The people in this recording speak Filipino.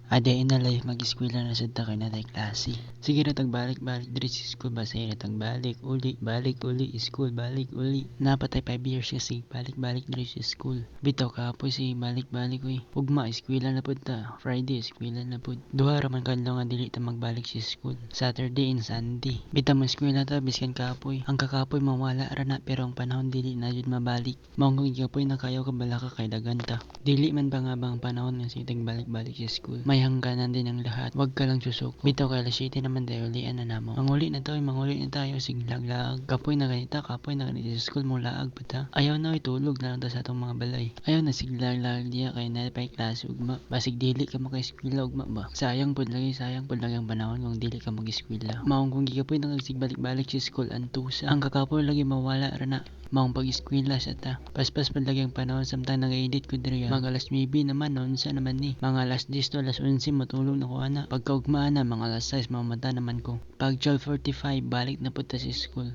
Ade na life mag-eskwela na sad ta kay natay klase. Sige ra tag balik-balik diri sa school basta ra tag balik uli school balik uli. Napatay 5 years kasi balik-balik diri sa school. Bitaw kapoy si balik-balik uy. Ugma eskwela na pud ta. Friday eskwela na pud. Duha ra man kadlaw nga dili ta magbalik sa school. Saturday and Sunday. Bitaw mo eskwela ta biskan kapoy. Ang kakapoy mawala ra na pero ang panahon dili na jud mabalik. Mao kung kapoy nakayaw ka bala ka kay dagan ta. Dili man ba nga bang panahon nga sige balik-balik sa school. May hangganan din ang lahat. Wag ka lang susok. Bitaw kay alas 7 naman tayo ulian na namo. Manguli na tayo siglag-lag. Kapoy na ganita sa school mo laag pa ta. Ayaw na itulog na lang ta sa atong mga balay. Ayaw na siglag-lag diya kay na pay klase ugma. Basig dili ka maka-eskwela ugma ba. Sayang pud lagi ang panahon kung dili ka mag-eskwela. Maong kung gigapoy na balik-balik sa school antusa. Ang kakapoy lagi mawala ra na. Maong pag-eskwela sa ta. Paspas pa lagi ang panahon samtang nag-edit ko diri. Mga alas 9 naman noon sa naman ni. Mga alas 10 to alas 11 matulog na ko ana. Pagkaugmaan na mga alas 6 mamata naman ko. Pag 12:45 balik na pud ta sa school.